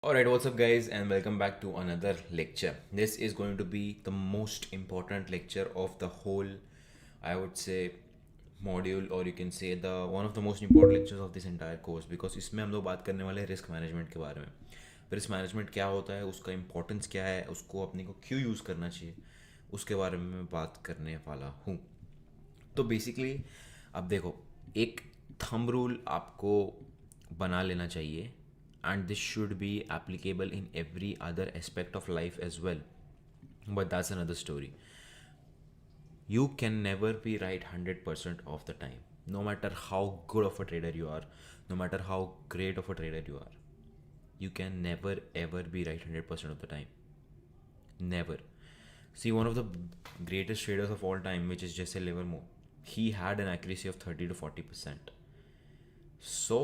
Alright, what's up, guys, and welcome back to another lecture. This is going to be the most important lecture of the whole, I would say, module, or you can say the one of the most important lectures of this entire course because इसमें हम लोग बात करने वाले हैं risk management के बारे में. रिस्क मैनेजमेंट क्या होता है, उसका इम्पोर्टेंस क्या है, उसको अपने को क्यों यूज़ करना चाहिए, उसके बारे में मैं बात करने वाला हूँ. तो बेसिकली अब देखो, एक थंब रूल आपको बना लेना चाहिए and this should be applicable in every other aspect of life as well, but that's another story. You can never be right 100% of the time, no matter how good of a trader you are, no matter how great of a trader you are. You can never ever be right 100% of the time. Never. See, one of the greatest traders of all time, which is Jesse Livermore, he had an accuracy of 30 to 40%. So,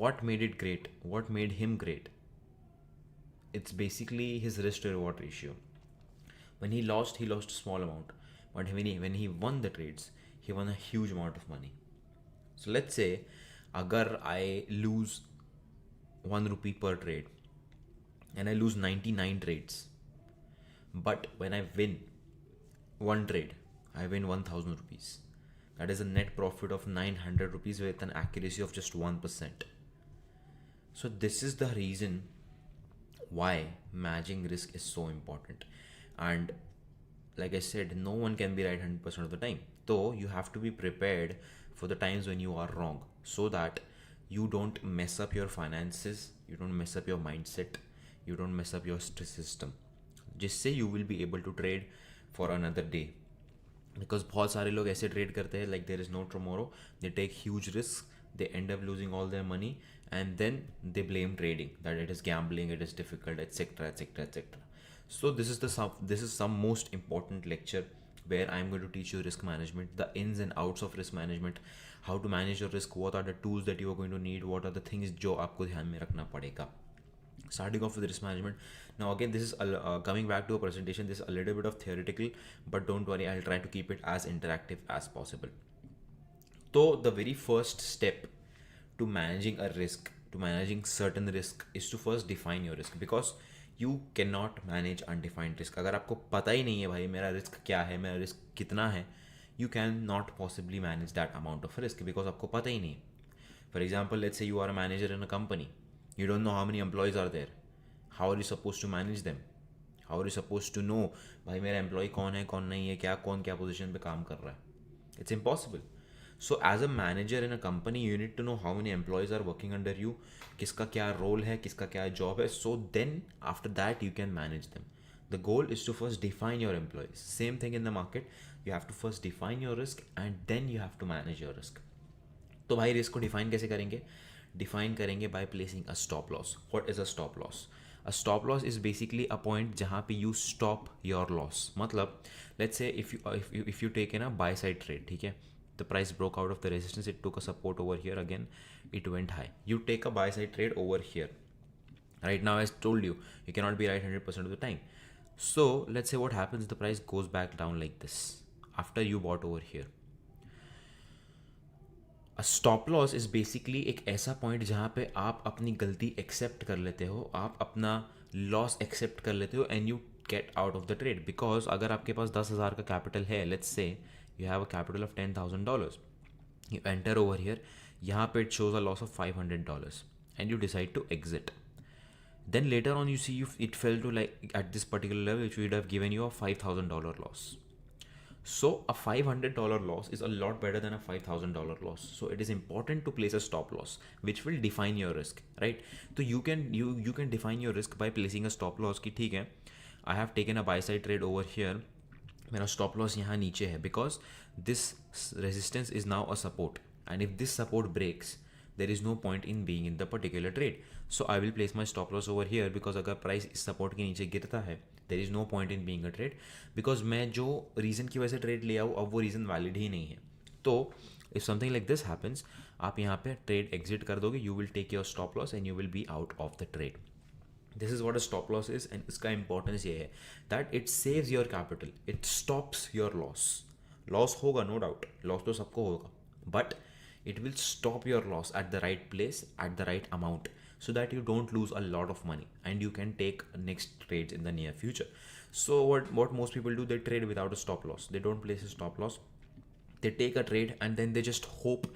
what made it great? What made him great? It's basically his risk to reward ratio. When he lost a small amount. But when he won the trades, he won a huge amount of money. So let's say, agar I lose 1 rupee per trade and I lose 99 trades, but when I win one trade, I win 1000 rupees. That is a net profit of 900 rupees with an accuracy of just 1%. So this is the reason why managing risk is so important. And like I said, no one can be right 100% of the time. So you have to be prepared for the times when you are wrong so that you don't mess up your finances, you don't mess up your mindset, you don't mess up your stress system. जिससे you will be able to trade for another day. Because बहुत सारे लोग ऐसे trade करते हैं like there is no tomorrow. They take huge risks, they end up losing all their money, and then they blame trading that it is gambling, it is difficult, etc, etc, etc. So this is some most important lecture where I'm going to teach you risk management, the ins and outs of risk management, how to manage your risk, what are the tools that you are going to need, what are the things जो आपको ध्यान में रखना पड़ेगा. Starting off with risk management. Now again, this is coming back to a presentation. This is a little bit of theoretical, but don't worry, I'll try to keep it as interactive as possible. So the very first step to managing a risk, to managing certain risk, is to first define your risk, because you cannot manage undefined risk. अगर आपको पता ही नहीं है भाई मेरा risk क्या है, मेरा रिस्क कितना है, you cannot possibly manage that amount of risk because आपको पता ही नहीं. For example, let's say you are a manager in a company. You don't know how many employees are there. How are you supposed to manage them? How are you supposed to know भाई मेरा employ कौन है कौन नहीं है, क्या कौन क्या पोजीशन पे काम कर रहा है? It's impossible. So as a manager in a company, you need to know how many employees are working under you, किसका क्या role है, किसका क्या job है. So then after that you can manage them. The goal is to first define your employees. Same thing in the market. You have to first define your risk and then you have to manage your risk. तो भाई risk को define कैसे करेंगे? Define करेंगे by placing a stop loss. What is a stop loss? A stop loss is basically a point जहाँ पे you stop your loss. मतलब let's say if you take in a buy side trade, ठीक है, the price broke out of the resistance, it took a support over here, again it went high, you take a buy side trade over here. Right now, as told you, you cannot be right 100% of the time. So let's say what happens, the price goes back down like this after you bought over here. A stop loss is basically एक ऐसा point जहाँ पे आप अपनी गलती accept कर लेते हो, आप अपना लॉस एक्सेप्ट कर लेते हो and you get out of the trade. Because अगर आपके पास 10,000 का कैपिटल है, let's say you have a capital of $10,000, you enter over here, यहाँ पे it shows a loss of $500 and you decide to exit. Then later on you see it fell to like at this particular level which would have given you a $5,000 loss. So a $500 loss is a lot better than a $5,000 loss. So it is important to place a stop loss, which will define your risk, right? So you can define your risk by placing a stop loss कि ठीक है, I have taken a buy side trade over here, मेरा stop loss यहाँ नीचे है because this resistance is now a support, and if this support breaks, there is no point in being in the particular trade. So I will place my stop loss over here because अगर price इस support के नीचे गिरता है, there is no point in being a trade, because मैं जो reason की वजह से ट्रेड ले आऊँ अब वो रीज़न वैलिड ही नहीं है. तो if something like this happens, आप यहाँ पे ट्रेड एग्जिट कर दोगे, you will take your stop loss and you will be out of the trade. This is what a stop loss is, and इसका importance ये है that it saves your capital, it stops your loss. Loss होगा, no doubt, loss तो सबको होगा, but it will stop your loss at the right place at the right amount. so that you don't lose a lot of money and you can take next trades in the near future. So what most people do, they trade without a stop loss. They don't place a stop loss. They take a trade and then they just hope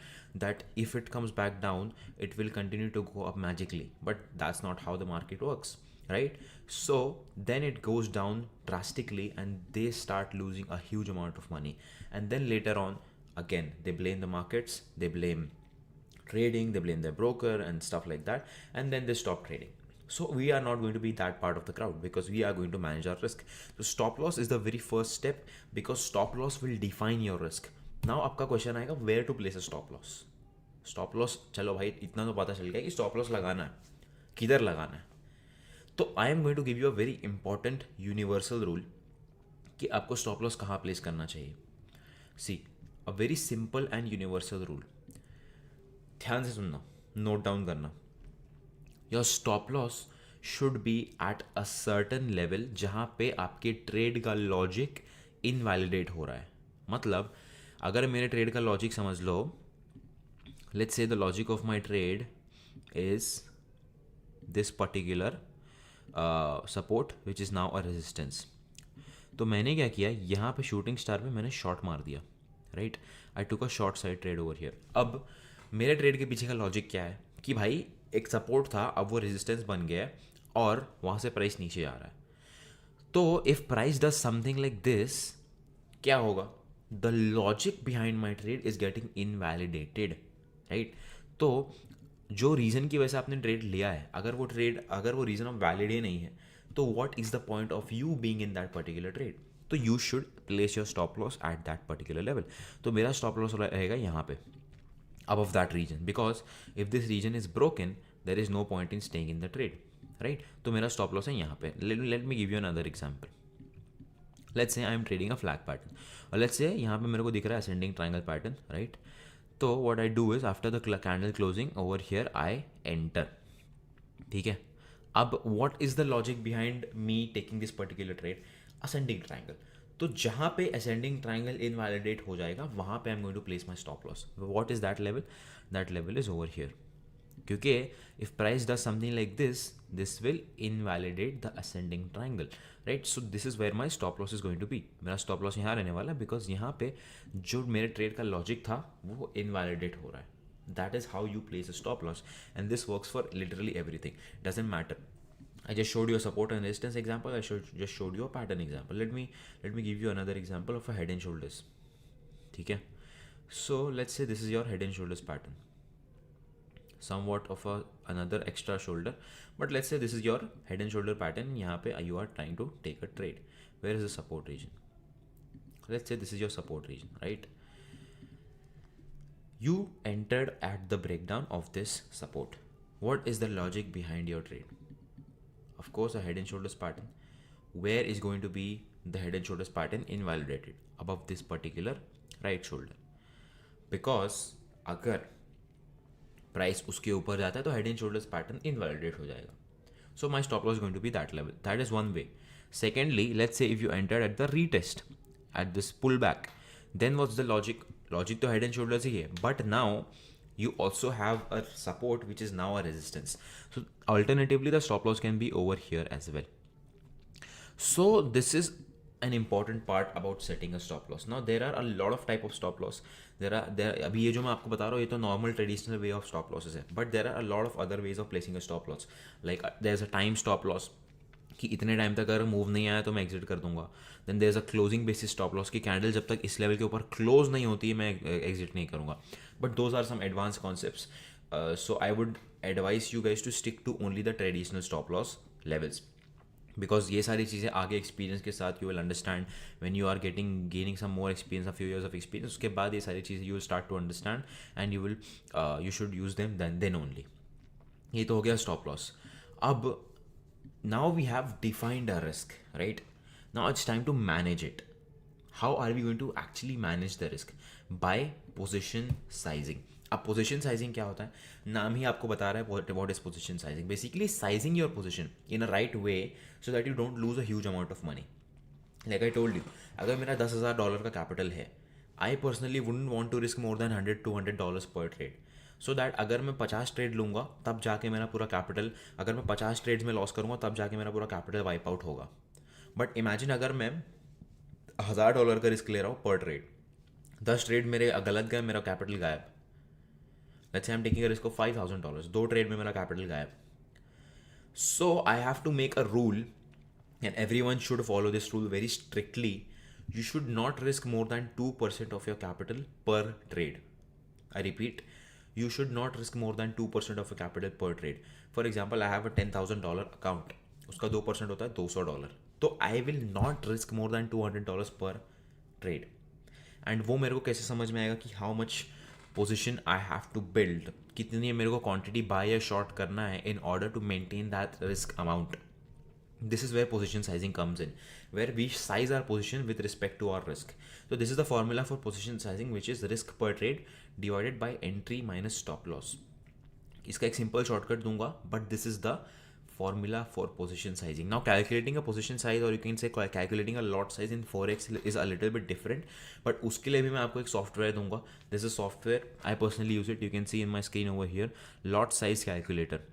that if it comes back down, it will continue to go up magically. But that's not how the market works, right? So then it goes down drastically and they start losing a huge amount of money. And then later on, again, they blame the markets, they blame trading, they blame their broker and stuff like that, and then they stop trading. So we are not going to be that part of the crowd because we are going to manage our risk. So stop loss is the very first step because stop loss will define your risk. Now आपका question आएगा where to place a stop loss. Stop loss चलो भाई इतना तो पता चल गया कि स्टॉप लॉस लगाना है, किधर लगाना है. तो I am going to give you a very important universal rule कि आपको स्टॉप लॉस कहाँ प्लेस करना चाहिए. See, a very simple and universal rule. ध्यान से सुनना, नोट डाउन करना. Your stop loss should be at a certain level जहाँ पे आपके ट्रेड का लॉजिक इनवैलिडेट हो रहा है. मतलब अगर मेरे ट्रेड का लॉजिक समझ लो, let's say the logic of my trade is this particular support which is now a resistance. तो मैंने क्या किया, यहाँ पे शूटिंग स्टार पे मैंने शॉर्ट मार दिया, right. I took a short side trade over here. अब मेरे ट्रेड के पीछे का लॉजिक क्या है कि भाई एक सपोर्ट था, अब वो रेजिस्टेंस बन गया है और वहाँ से प्राइस नीचे जा रहा है. तो if price does something like this, क्या होगा, the logic behind my trade is getting invalidated, right. तो जो रीज़न की वजह से आपने ट्रेड लिया है, अगर वो रीज़न ऑफ वैलिड ही नहीं है, तो what is the point of you being in that particular trade. तो you should place your stop loss at that particular level. तो मेरा स्टॉप लॉस रहेगा यहाँ पे above that region, because if this region is broken there is no point in staying in the trade, right. तो मेरा stop loss है यहाँ पे. let me give you another example. let's say I am trading a flag pattern और let's say यहाँ पे मेरे को दिख रहा है ascending triangle pattern, right. तो what I do is after the candle closing over here I enter, ठीक है. अब what is the logic behind me taking this particular trade? ascending triangle. तो जहाँ पे ascending triangle invalidate हो जाएगा वहाँ पे I'm going to place my stop loss. What is that level? That level is over here. क्योंकि if price does something like this, this will invalidate the ascending triangle, right? So this is where my stop loss is going to be. मेरा stop loss यहाँ रहने वाला है because यहाँ पे जो मेरे trade का logic था वो invalidate हो रहा है. That is how you place a stop loss, and this works for literally everything. Doesn't matter. I just showed you a support and resistance example. I just showed you a pattern example. Let me give you another example of a head and shoulders. ठीक है. So let's say this is your head and shoulders pattern. Somewhat of another extra shoulder, but let's say this is your head and shoulder pattern. यहाँ पे you are trying to take a trade. Where is the support region? Let's say this is your support region, right? You entered at the breakdown of this support. What is the logic behind your trade? Of course, a head and shoulders pattern. Where is going to be the head and shoulders pattern invalidated? Above this particular right shoulder. Because अगर price उसके ऊपर जाता है तो head and shoulders pattern invalidate हो जाएगा. So my stop loss is going to be that level. That is one way. Secondly, let's say if you entered at the retest, at this pullback, then what's the logic? Logic तो head and shoulders ही है, but now you also have a support which is now a resistance. So alternatively, the stop loss can be over here as well. So this is an important part about setting a stop loss. Now there are a lot of type of stop loss. there अभी ये जो मैं आपको बता रहा हूँ ये तो normal traditional way of stop losses है, but there are a lot of other ways of placing a stop loss. Like there's a time stop loss कि इतने टाइम तक अगर मूव नहीं आया तो मैं एग्जिट कर दूंगा. Then there is a closing basis stop loss की कैंडल जब तक इस लेवल के ऊपर क्लोज नहीं होती है मैं एग्जिट नहीं करूंगा. But those are some advance concepts. So I would advise you guys to stick to only the traditional stop loss levels, because ये सारी चीज़ें आगे एक्सपीरियंस के साथ you will understand when you are gaining some more experience, a few years of experience. उसके बाद ये सारी चीज़ें you will start to understand and you should use them then only. ये तो हो गया स्टॉप लॉस. अब now we have defined our risk, right? Now it's time to manage it. How are we going to actually manage the risk? By position sizing. अब position sizing क्या होता है? नाम ही आपको बता रहा है what is position sizing. Basically sizing your position in a right way so that you don't lose a huge amount of money. Like I told you, अगर मेरा $10,000 का capital है, I personally wouldn't want to risk more than $100-200 per trade. So that अगर मैं 50 trade लूँगा तब जाके मेरा पूरा कैपिटल, अगर मैं 50 ट्रेड्स में लॉस करूँगा तब जाके मेरा पूरा कैपिटल वाइप आउट होगा. बट इमेजिन अगर मैं $1000 का रिस्क ले रहा हूँ पर ट्रेड, 10 ट्रेड मेरे गलत गए, मेरा कैपिटल गायब. Let's say I am taking a risk of $5000, 2 trade में मेरा कैपिटल गायब. So I have to make a rule, and everyone should follow this rule very strictly. You should not risk more than 2% of your capital per trade. I repeat, you should not risk more than 2% of your capital per trade. For example, I have a $10,000 account. उसका 2% होता है $200. तो I will not risk more than $200 per trade. And वो मेरे को कैसे समझ में आएगा कि how much position I have to build, कितनी मेरे को क्वांटिटी बाय या शॉर्ट करना है in order to maintain that risk amount. This is where position sizing comes in, where we size our position with respect to our risk. So this is the formula for position sizing, which is risk per trade divided by entry minus stop loss. इसका एक simple shortcut दूंगा, but this is the formula for position sizing. Now calculating a position size, or you can say calculating a lot size in forex is a little bit different, but उसके लिए भी मैं आपको एक software दूंगा. This is software, I personally use it. You can see in my screen over here, lot size calculator.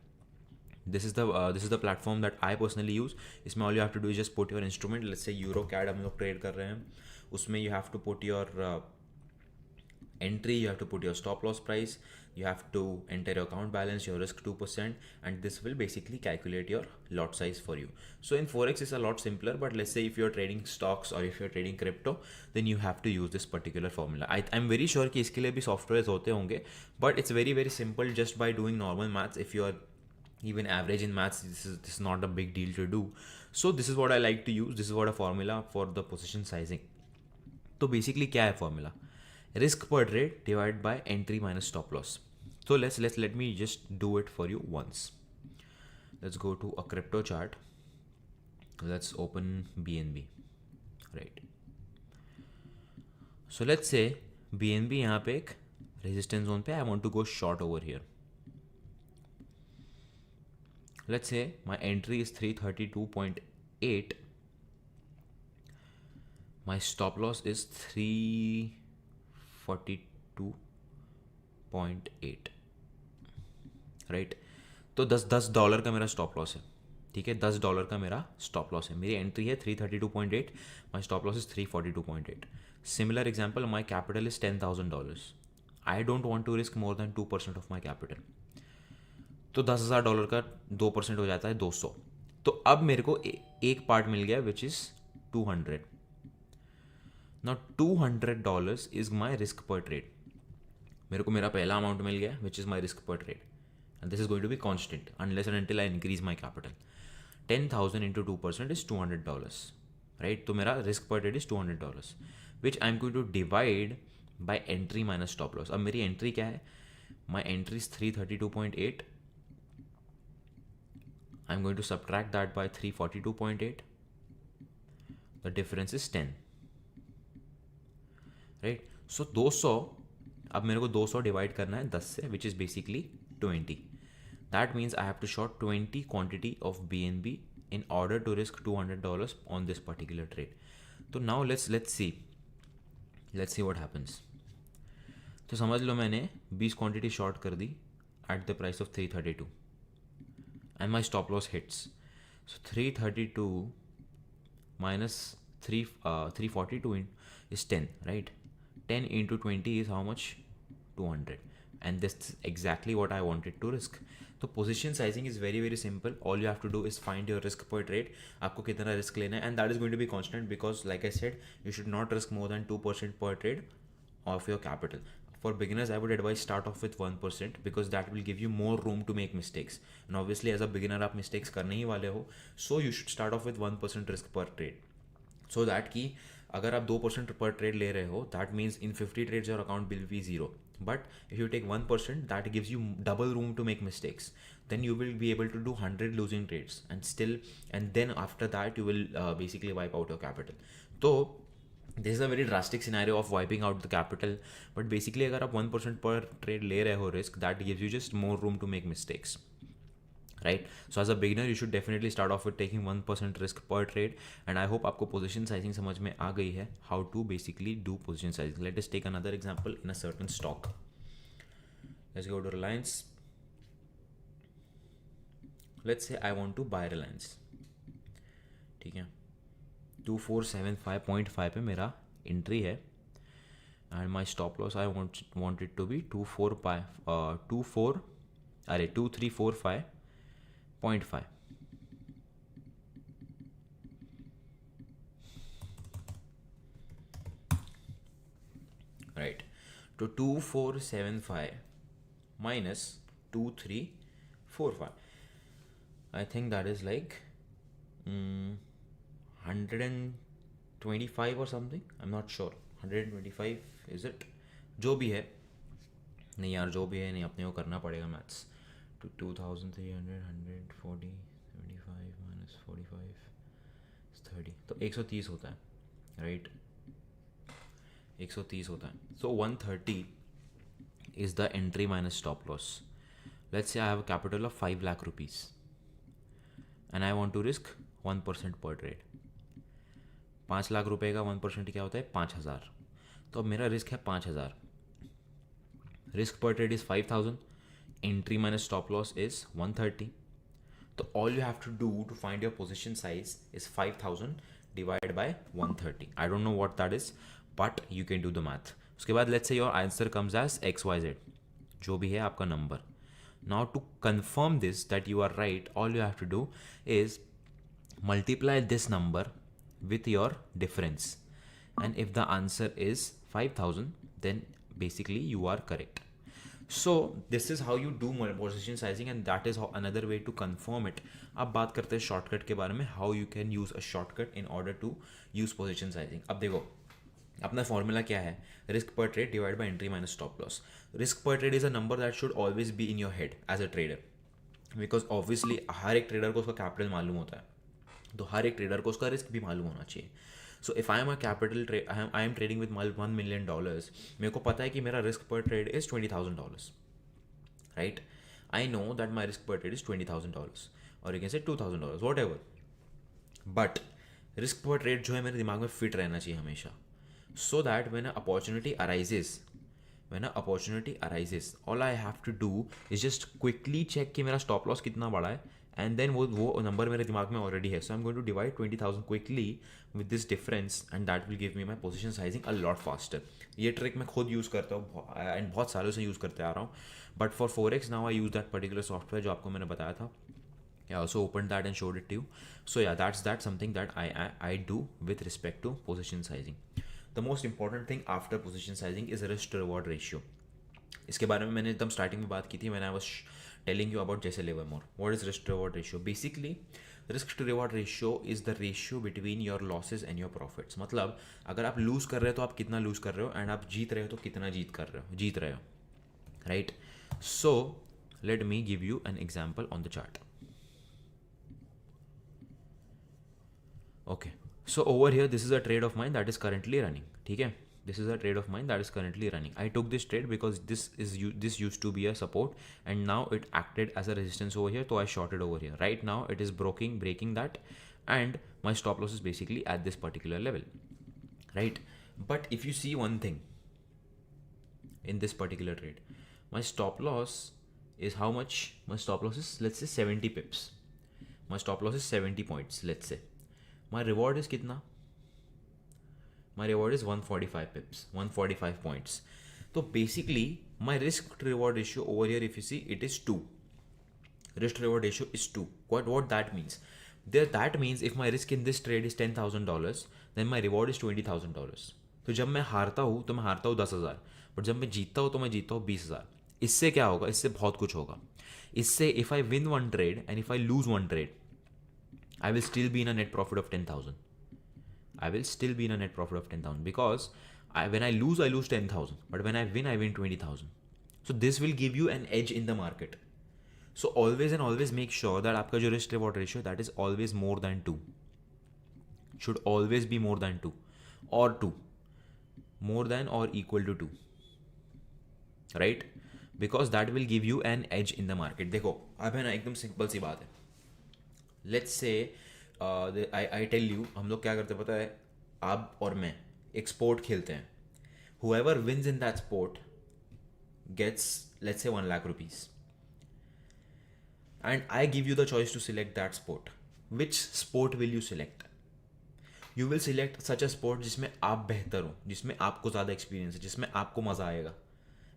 This is the platform that I personally use. इसमें all you have to do is just put your instrument. Let's say EuroCAD हम लोग trade कर रहे हैं, उसमें you have to put your entry, you have to put your stop loss price, you have to enter your account balance, your risk 2%, and this will basically calculate your lot size for you. So in forex it's a lot simpler, but let's say if you're trading stocks or if you're trading crypto, then you have to use this particular formula. I'm very sure कि इसके लिए भी softwares होते होंगे, but it's very very simple just by doing normal maths. If you are even average in maths, this is not a big deal to do. So this is what I like to use. This is what a formula for the position sizing. तो basically क्या है formula? Risk per trade divided by entry minus stop loss. So let me just do it for you once. Let's go to a crypto chart. Let's open BNB. Right. So let's say BNB यहाँ पे एक resistance zone पे I want to go short over here. Let's say my entry is 332.8, my stop loss is 342.8, right. तो $10 का मेरा stop loss है, ठीक है, $10 का मेरा स्टॉप लॉस है. मेरी एंट्री है 332.8, my stop loss is 342.8. Similar example, my capital is $10,000. I don't want to risk more than 2% of my capital. तो $10,000 का 2% हो जाता है 200. तो अब मेरे को एक पार्ट मिल गया which is 200. Now $200 is my risk per trade. मेरे को मेरा पहला अमाउंट मिल गया which is my risk per trade, and this is going to be constant unless and until I increase my capital. 10,000 into 2% is $200, right. तो मेरा risk per trade is $200, which I am going to divide by entry minus stop loss. अब मेरी entry क्या है? माई entry is 332.8. I'm going to subtract that by 342.8. The difference is 10. Right? So 200, अब मेरे को 200 divide करना है 10 से, which is basically 20. That means I have to short 20 quantity of BNB in order to risk $200 on this particular trade. तो now let's see what happens. तो समझ लो मैंने 20 क्वांटिटी शॉर्ट कर दी at the price of 332. And my stop loss hits. So 332 minus 342 is 10, right? 10 into 20 is how much? 200. And this is exactly what I wanted to risk. So position sizing is very very simple. All you have to do is find your risk per trade. आपको कितना risk लेना है, and that is going to be constant because like I said, you should not risk more than 2% per trade of your capital. For beginners, I would advise start off with 1% because that will give you more room to make mistakes. And obviously, as a beginner, आप mistakes करने ही वाले हो, so you should start off with 1% risk per trade. So that कि अगर आप 2% per trade ले रहे हो, that means in 50 trades your account will be 0. But if you take 1%, that gives you double room to make mistakes. Then you will be able to do 100 losing trades, and then after that you will basically wipe out your capital. So this is a very drastic scenario of wiping out the capital, but basically अगर आप 1% per trade ले रहे हो risk, that gives you just more room to make mistakes, right? So as a beginner you should definitely start off with taking 1% risk per trade, and I hope आपको position sizing समझ में आ गई है, how to basically do position sizing. Let us take another example in a certain stock. Let's go to Reliance. Let's say I want to buy Reliance. ठीक है, 2475.5 पे मेरा entry है, and my stop loss I want it to be 2345.5. Right, तो 2475 minus 2345, I think that is like 125 or something, I'm not sure. 125 is it? जो भी है, नहीं यार जो भी है नहीं, अपने को करना पड़ेगा मैथ्स. तो 2300 140 75 minus 45 30, तो 130 होता है, राइट? 130 होता है. So 130 is the entry minus stop loss. Let's say I have a capital of 5 lakh rupees and I want to risk 1% per trade. 5 lakh रुपए का 1% क्या होता है? 5,000. तो अब मेरा रिस्क है 5,000. Risk per trade is 5,000. Entry minus stop loss is 130. तो all you have to do to find your position size is 5,000 divide by 130. I don't know what that is, but you can do the math. उसके बाद let's say your answer comes as XYZ, जो भी है आपका number. Now to confirm this that you are right, all you have to do is multiply this number with your difference, and if the answer is 5,000 then basically you are correct. So this is how you do position sizing, and that is how another way to confirm it. अब बात करते हैं shortcut के बारे में, how you can use a shortcut in order to use position sizing. अब देखो अपना फॉर्मूला क्या है? Risk per trade divide by entry minus stop loss. Risk per trade is a number that should always be in your head as a trader, because obviously हर एक trader को उसका capital मालूम होता है, तो हर एक ट्रेडर को उसका रिस्क भी मालूम होना चाहिए. So if I am a capital I am trading with $1 million, मेरे को पता है कि मेरा risk per trade is $20,000, right? I know that my risk per trade is $20,000 और you can say $2,000, what ever. But risk per trade जो है मेरे दिमाग में फिट रहना चाहिए हमेशा, so that when an opportunity arises, all I have to do is just quickly check कि मेरा stop loss कितना बड़ा है, and then वो नंबर मेरे दिमाग में already है. So I'm going to divide 20,000 quickly with this difference, and that will give me my position sizing a lot faster. ये ट्रिक मैं खुद यूज़ करता हूँ एंड बहुत सालों से यूज़ करते आ रहा हूँ, but for Forex now I use that particular software जो आपको मैंने बताया था. I also opened that and showed it to you. So yeah, that's something that I do with respect to position sizing. The most important thing after position sizing is risk to reward ratio. इसके बारे में मैंने एकदम starting में बात की थी when I was telling you about जैसे Livermore. What is risk to reward ratio? Basically, risk to reward ratio is the ratio between your losses and your profits. मतलब अगर आप लूज कर रहे हो तो आप कितना लूज कर रहे हो, एंड आप जीत रहे हो तो कितना जीत रहे हो, right? So let me give you an example on the chart. Okay, so over here this is a trade of mine that is currently running. ठीक है, this is a trade of mine that is currently running. I took this trade because this used to be a support and now it acted as a resistance over here, so I shorted over here. Right now it is breaking that, and my stop loss is basically at this particular level, right? But if you see one thing in this particular trade, my stop loss is how much? My stop loss is, let's say, 70 pips. My stop loss is 70 points, let's say. My reward is कितना? My reward is 145 pips, 145 points. So basically, my risk to reward ratio over here, if you see, it is 2. Risk to reward ratio is 2. What that means? That means if my risk in this trade is $10,000, then my reward is $20,000. तो जब मैं हारता हूँ तो मैं हारता हूँ 10,000, but जब मैं जीतता हूँ तो मैं जीतता हूँ 20,000. इससे क्या होगा? इससे बहुत कुछ होगा. इससे if I win one trade and if I lose one trade, I will still be in a net profit of 10,000. I will still be in a net profit of 10,000 because when I lose 10,000. But when I win 20,000. So this will give you an edge in the market. So always make sure that आपका जो risk reward ratio, that is always more than 2. Should always be more than 2 or 2. More than or equal to 2. Right? Because that will give you an edge in the market. देखो अब है ना एकदम simple सी बात है. Let's say I tell you, हम लोग क्या करते पता है? आप और मैं एक स्पोर्ट खेलते हैं. Whoever wins in that sport gets let's say 1 lakh rupees, and I give you the choice to select that sport, which sport will you select? You will select such a sport जिसमें आप बेहतर हो, जिसमें आपको ज़्यादा experience है, जिसमें आपको मज़ा आएगा,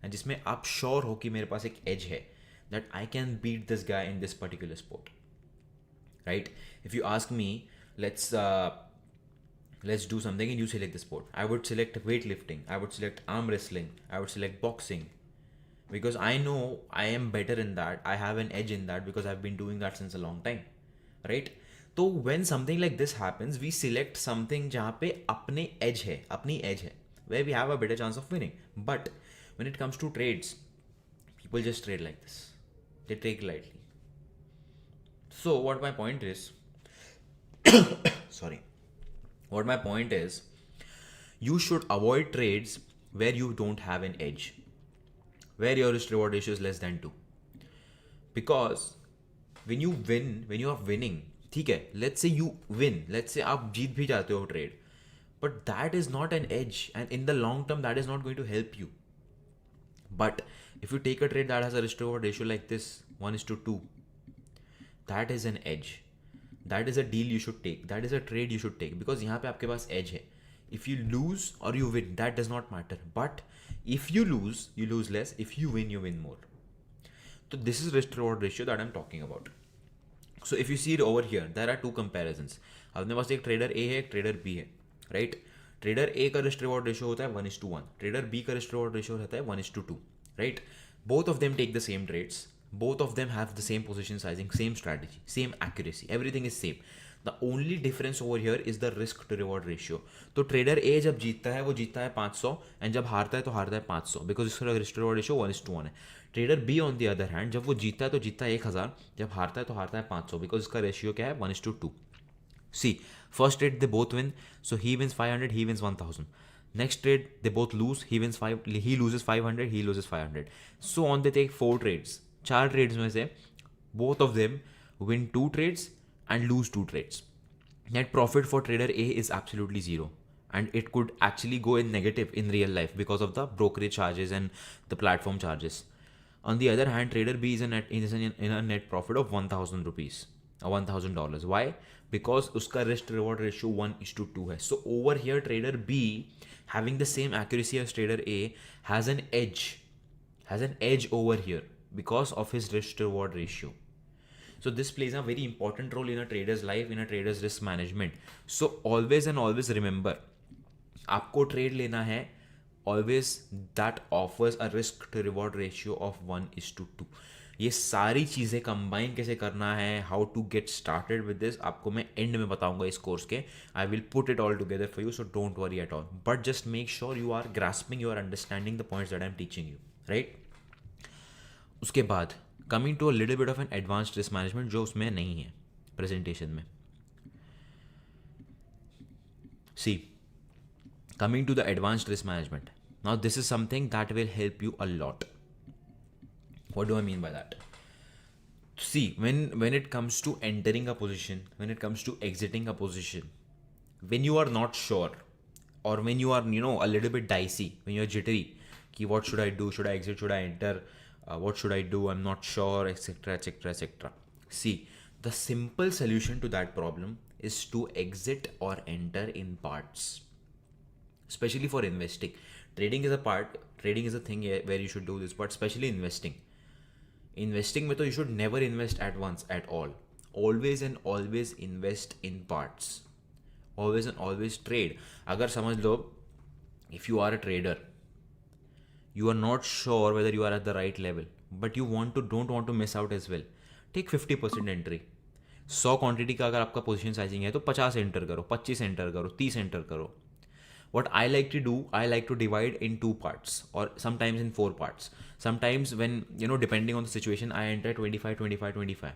एंड जिसमें आप श्योर हो कि मेरे पास एक एज है, that I can beat this guy in this particular sport, right? If you ask me, let's do something and you select the sport, I would select weightlifting, I would select arm wrestling, I would select boxing, because I know I am better in that, I have an edge in that because I've been doing that since a long time, right? तो when something like this happens, we select something जहाँ पे अपने edge है, अपनी edge है, where we have a better chance of winning. But when it comes to trades, people just trade like this, they take it lightly. So what my point is, sorry, what my point is, you should avoid trades where you don't have an edge, where your risk reward ratio is less than 2. Because when you win, when you are winning, ठीक है, let's say you win, let's say आप जीत भी जाते हो trade, but that is not an edge, and in the long term that is not going to help you. But if you take a trade that has a risk reward ratio like this, 1:2, that is an edge, that is a deal you should take, that is a trade you should take, because यहाँ पे आपके पास edge है. If you lose or you win, that does not matter, but if you lose less, if you win more. So this is risk reward ratio that I'm talking about. So if you see it over here, there are two comparisons. अपने पास एक trader A है, एक trader B है, right? Trader A का risk reward ratio होता है 1:1, trader B का risk reward ratio रहता है 1:2, right? Both of them take the same trades, both of them have the same position sizing, same strategy, same accuracy, everything is same. The only difference over here is the risk to reward ratio. तो trader ए जब जीतता है वो जीतता है 500, and जब हारता है तो हारता है 500, बिकॉज इसका रिस्क रिवॉर्ड रेशियो 1:1 है. Trader be on the other hand जब वो जीतता है तो जीतता है 1000, जब हारता है तो हारता है 500, बिकॉज इसका रेशियो क्या है 1:2. See, first trade they both win, so he wins 500, he wins 1000. Next trade they both lose, he loses 500, he loses 500. So on they take 4 trades. 4 trades में से both of them win 2 trades and lose 2 trades. Net profit for trader A is absolutely 0, and it could actually go in negative in real life because of the brokerage charges and the platform charges. On the other hand, trader B is in a net profit of 1,000 rupees or $1,000. Why? Because uska risk reward ratio 1:2 hai. So over here, trader B, having the same accuracy as trader A, has an edge over here because of his risk reward ratio. So this plays a very important role in a trader's life, in a trader's risk management. So always and always remember, आपको trade लेना है, always that offers a risk to reward ratio of 1:2. ये सारी चीज़ें combine कैसे करना है, how to get started with this, आपको मैं एंड में बताऊंगा इस कोर्स के. I will put it all together for you, so don't worry at all, but just make sure you are grasping, you are understanding the points that I am teaching you, right? उसके बाद coming to a little bit of an advanced risk management, जो उसमें नहीं है presentation में. सी, coming to the advanced risk management, now this is something that will help you a lot. What do I mean by that? See, when it comes to entering a position, when it comes to exiting a position, when you are not sure, or when you are a little bit dicey, when you're jittery, ki what should I do, should I exit, should I enter, what should I do, I'm not sure, etc, etc, etc. See, the simple solution to that problem is to exit or enter in parts. Especially for investing, trading is a thing where you should do this, but especially investing में तो you should never invest at once at all. Always and always invest in parts. Always and always trade. अगर समझ लो, if you are a trader, you are not sure whether you are at the right level, but you don't want to miss out as well, take 50% entry. 100 quantity का अगर आपका position sizing है तो 50 enter करो, 25 enter करो, 30 enter करो. What I like to do, I like to divide in 2 parts, or sometimes in 4 parts. Sometimes when, depending on the situation, I enter 25, 25, 25.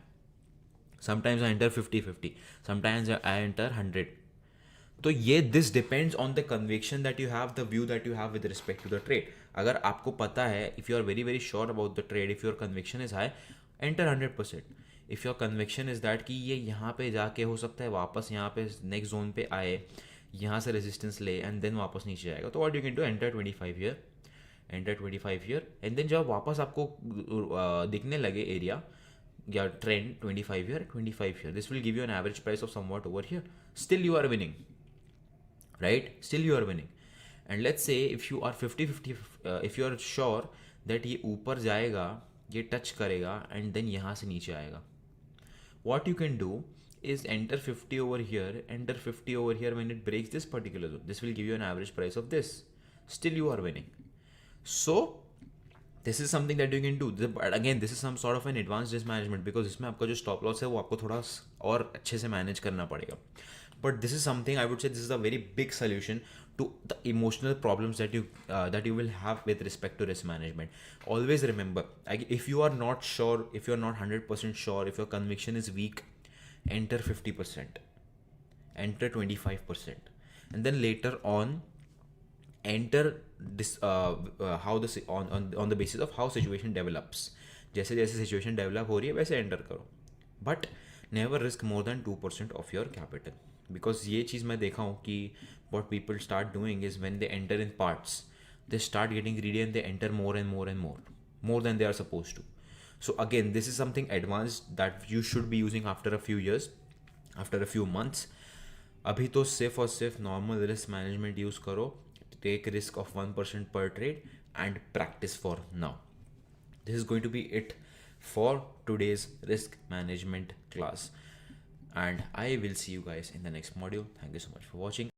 Sometimes I enter 50, 50. Sometimes I enter 100. तो ये this depends on the conviction that you have, the view that you have with respect to the trade. अगर आपको पता है, if you are very very sure about the trade, if your conviction is high, enter 100%. If your conviction is that कि ये यहाँ पे जाके हो सकता है वापस यहाँ पे नेक्स्ट जोन पे आए, यहाँ से रेजिस्टेंस ले एंड देन वापस नीचे जाएगा, तो what you can do, enter 25 here, enter 25 year, and then जब वापस आपको दिखने लगे एरिया या trend 25 year, 25 year, this will give you an average price of somewhat over here. Still you are winning, right? Still you are winning. And let's say if you are 50-50, if you are sure that ये ऊपर जाएगा, ये touch करेगा and then यहाँ से नीचे आएगा, what you can do is enter 50 over here, enter 50 over here. When it breaks this particular zone, this will give you an average price of this. Still you are winning. So this is something that you can do. But again, this is some sort of an advanced risk management, because इसमें आपका जो stop loss है वो आपको थोड़ा और अच्छे से manage करना पड़ेगा. But this is something, I would say, this is a very big solution to the emotional problems that you will have with respect to risk management. Always remember, if you are not sure, if you are not 100% sure, if your conviction is weak, enter 50%, enter 25%, and then later on enter this how the on the basis of how situation develops. जैसे जैसे situation develop हो रही है वैसे enter करो, but never risk more than 2% of your capital. Because ये चीज़ मैं देखा हूँ कि what people start doing is when they enter in parts, they start getting greedy and they enter more and more and more than they are supposed to. So again, this is something advanced that you should be using after a few years, after a few months. अभी तो सिर्फ और सिर्फ normal risk management use करो, take risk of 1% per trade and practice for now. This is going to be it for today's risk management class, and I will see you guys in the next module. Thank you so much for watching.